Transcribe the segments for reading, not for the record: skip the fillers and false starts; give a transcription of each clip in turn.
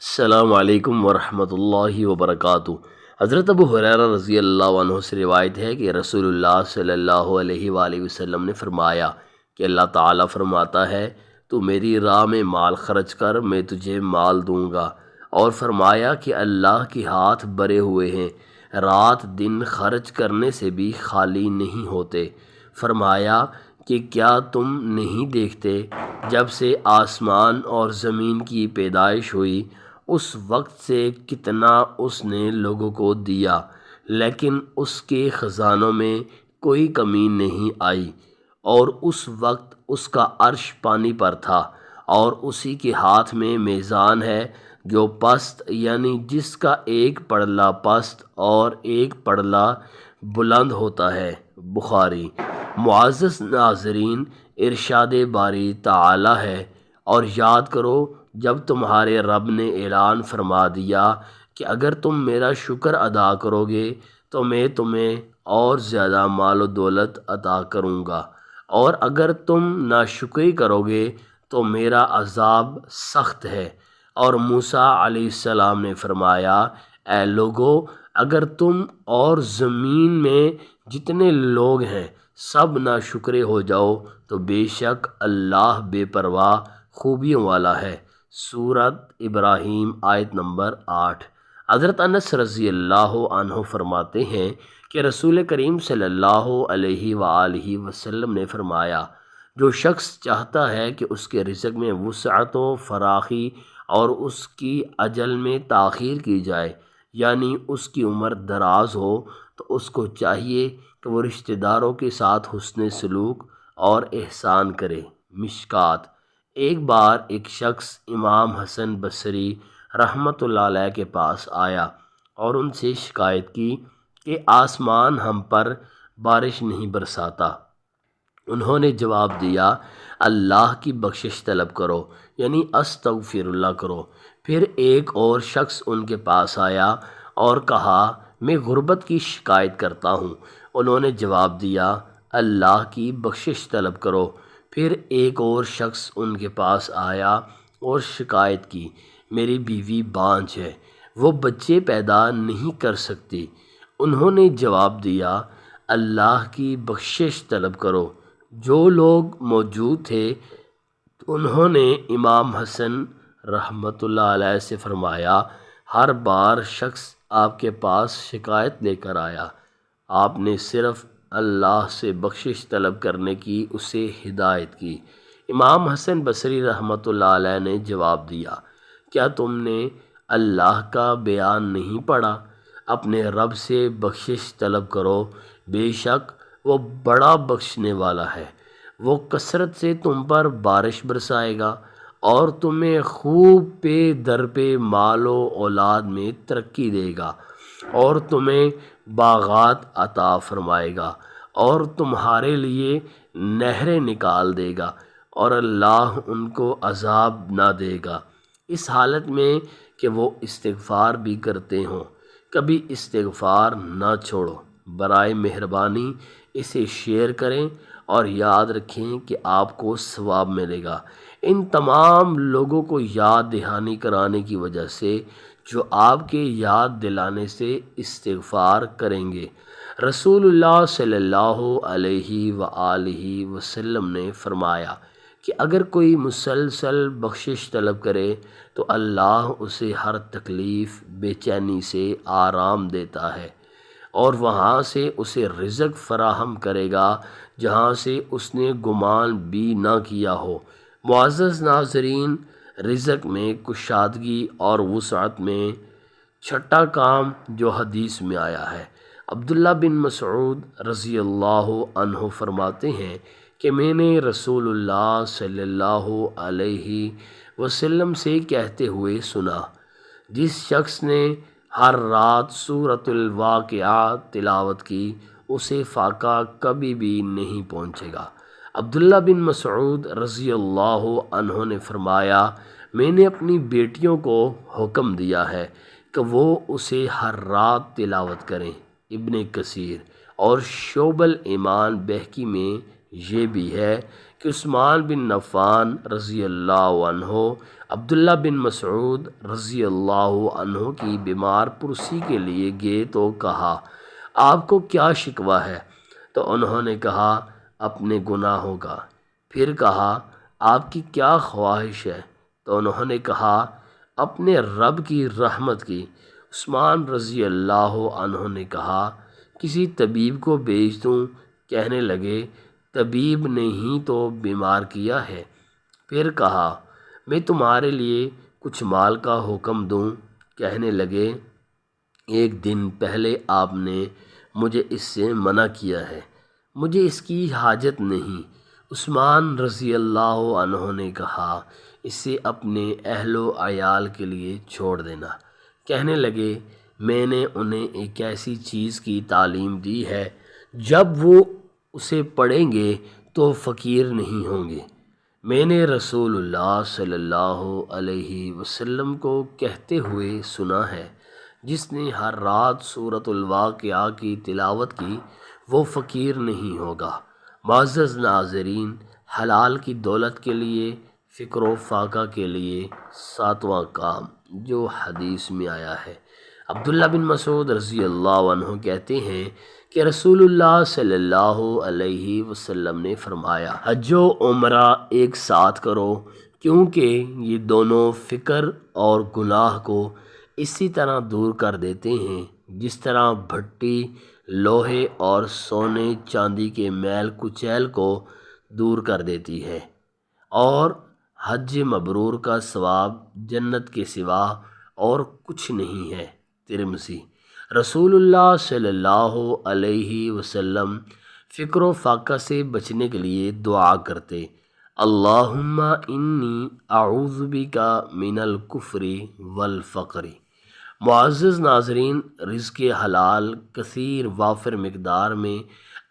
السلام علیکم ورحمۃ اللہ وبرکاتہ۔ حضرت ابو ہریرہ رضی اللہ عنہ سے روایت ہے کہ رسول اللہ صلی اللہ علیہ وآلہ وسلم نے فرمایا کہ اللہ تعالیٰ فرماتا ہے تو میری راہ میں مال خرچ کر، میں تجھے مال دوں گا۔ اور فرمایا کہ اللہ کے ہاتھ بھرے ہوئے ہیں، رات دن خرچ کرنے سے بھی خالی نہیں ہوتے۔ فرمایا کہ کیا تم نہیں دیکھتے جب سے آسمان اور زمین کی پیدائش ہوئی اس وقت سے کتنا اس نے لوگوں کو دیا، لیکن اس کے خزانوں میں کوئی کمی نہیں آئی، اور اس وقت اس کا عرش پانی پر تھا، اور اسی کے ہاتھ میں میزان ہے جو پست، یعنی جس کا ایک پڑلا پست اور ایک پڑلا بلند ہوتا ہے۔ بخاری۔ معزز ناظرین، ارشاد باری تعالی ہے، اور یاد کرو جب تمہارے رب نے اعلان فرما دیا کہ اگر تم میرا شکر ادا کرو گے تو میں تمہیں اور زیادہ مال و دولت عطا کروں گا، اور اگر تم ناشکری کرو گے تو میرا عذاب سخت ہے۔ اور موسیٰ علیہ السلام نے فرمایا، اے لوگو، اگر تم اور زمین میں جتنے لوگ ہیں سب ناشکرے ہو جاؤ تو بے شک اللہ بے پرواہ خوبیوں والا ہے۔ سورۃ ابراہیم آیت نمبر 8۔ حضرت انس رضی اللہ عنہ فرماتے ہیں کہ رسول کریم صلی اللہ علیہ وآلہ وسلم نے فرمایا، جو شخص چاہتا ہے کہ اس کے رزق میں وسعت و فراخی اور اس کی اجل میں تاخیر کی جائے، یعنی اس کی عمر دراز ہو، تو اس کو چاہیے کہ وہ رشتہ داروں کے ساتھ حسن سلوک اور احسان کرے۔ مشکات۔ ایک بار ایک شخص امام حسن بصری رحمۃ اللہ علیہ کے پاس آیا اور ان سے شکایت کی کہ آسمان ہم پر بارش نہیں برساتا۔ انہوں نے جواب دیا، اللہ کی بخشش طلب کرو، یعنی استغفر اللہ کرو۔ پھر ایک اور شخص ان کے پاس آیا اور کہا، میں غربت کی شکایت کرتا ہوں۔ انہوں نے جواب دیا، اللہ کی بخشش طلب کرو۔ پھر ایک اور شخص ان کے پاس آیا اور شکایت کی، میری بیوی بانجھ ہے، وہ بچے پیدا نہیں کر سکتی۔ انہوں نے جواب دیا، اللہ کی بخشش طلب کرو۔ جو لوگ موجود تھے انہوں نے امام حسن رحمۃ اللہ علیہ سے فرمایا، ہر بار شخص آپ کے پاس شکایت لے کر آیا، آپ نے صرف اللہ سے بخشش طلب کرنے کی اسے ہدایت کی۔ امام حسن بصری رحمۃ اللہ علیہ نے جواب دیا، کیا تم نے اللہ کا بیان نہیں پڑھا؟ اپنے رب سے بخشش طلب کرو، بے شک وہ بڑا بخشنے والا ہے۔ وہ کثرت سے تم پر بارش برسائے گا اور تمہیں خوب پے در پہ مال و اولاد میں ترقی دے گا، اور تمہیں باغات عطا فرمائے گا، اور تمہارے لیے نہریں نکال دے گا، اور اللہ ان کو عذاب نہ دے گا، اس حالت میں کہ وہ استغفار بھی کرتے ہوں۔ کبھی استغفار نہ چھوڑو، برائے مہربانی اسے شیئر کریں اور یاد رکھیں کہ آپ کو ثواب ملے گا ان تمام لوگوں کو یاد دہانی کرانے کی وجہ سے جو آپ کے یاد دلانے سے استغفار کریں گے۔ رسول اللہ صلی اللہ علیہ وآلہ وسلم نے فرمایا کہ اگر کوئی مسلسل بخشش طلب کرے تو اللہ اسے ہر تکلیف بے چینی سے آرام دیتا ہے، اور وہاں سے اسے رزق فراہم کرے گا جہاں سے اس نے گمان بھی نہ کیا ہو۔ معزز ناظرین، رزق میں کشادگی اور وسعت میں چھٹا کام جو حدیث میں آیا ہے، عبداللہ بن مسعود رضی اللہ عنہ فرماتے ہیں کہ میں نے رسول اللہ صلی اللہ علیہ وسلم سے کہتے ہوئے سنا، جس شخص نے ہر رات سورۃ الواقعہ تلاوت کی اسے فاقہ کبھی بھی نہیں پہنچے گا۔ عبداللہ بن مسعود رضی اللہ عنہ نے فرمایا، میں نے اپنی بیٹیوں کو حکم دیا ہے کہ وہ اسے ہر رات تلاوت کریں۔ ابن کثیر اور شعب الایمان بہقی میں یہ بھی ہے کہ عثمان بن عفان رضی اللہ عنہ عبداللہ بن مسعود رضی اللہ عنہ کی بیمار پرسی کے لیے گئے تو کہا آپ کو کیا شکوہ ہے؟ تو انہوں نے کہا اپنے گناہوں کا۔ پھر کہا آپ کی کیا خواہش ہے؟ تو انہوں نے کہا اپنے رب کی رحمت کی۔ عثمان رضی اللہ عنہ نے کہا کسی طبیب کو بھیج دوں؟ کہنے لگے طبیب نے ہی تو بیمار کیا ہے۔ پھر کہا میں تمہارے لیے کچھ مال کا حکم دوں؟ کہنے لگے ایک دن پہلے آپ نے مجھے اس سے منع کیا ہے، مجھے اس کی حاجت نہیں۔ عثمان رضی اللہ عنہ نے کہا اسے اپنے اہل و عیال کے لیے چھوڑ دینا۔ کہنے لگے میں نے انہیں ایک ایسی چیز کی تعلیم دی ہے جب وہ اسے پڑھیں گے تو فقیر نہیں ہوں گے۔ میں نے رسول اللہ صلی اللہ علیہ وسلم کو کہتے ہوئے سنا ہے جس نے ہر رات سورۃ الواقعہ کی تلاوت کی وہ فقیر نہیں ہوگا۔ معزز ناظرین، حلال کی دولت کے لیے فکر و فاقہ کے لیے ساتواں کام جو حدیث میں آیا ہے، عبداللہ بن مسعود رضی اللہ عنہ کہتے ہیں کہ رسول اللہ صلی اللہ علیہ وسلم نے فرمایا حج و عمرہ ایک ساتھ کرو، کیونکہ یہ دونوں فکر اور گناہ کو اسی طرح دور کر دیتے ہیں جس طرح بھٹی لوہے اور سونے چاندی کے میل کچیل کو دور کر دیتی ہے، اور حج مبرور کا ثواب جنت کے سوا اور کچھ نہیں ہے۔ ترمذی۔ رسول اللہ صلی اللہ علیہ وسلم فکر و فاقہ سے بچنے کے لیے دعا کرتے اللہم انی اعوذ بک من الکفر والفقر۔ معزز ناظرین، رزق حلال کثیر وافر مقدار میں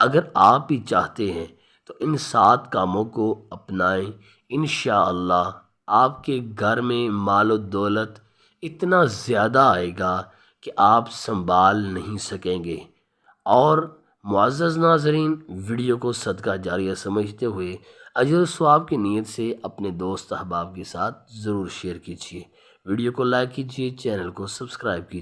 اگر آپ بھی چاہتے ہیں تو ان 7 کاموں کو اپنائیں، انشاءاللہ آپ کے گھر میں مال و دولت اتنا زیادہ آئے گا کہ آپ سنبھال نہیں سکیں گے۔ اور معزز ناظرین، ویڈیو کو صدقہ جاریہ سمجھتے ہوئے اجر و ثواب کی نیت سے اپنے دوست احباب کے ساتھ ضرور شیئر کیجیے۔ ویڈیو کو لائک کیجیے، چینل کو سبسکرائب کیجیے۔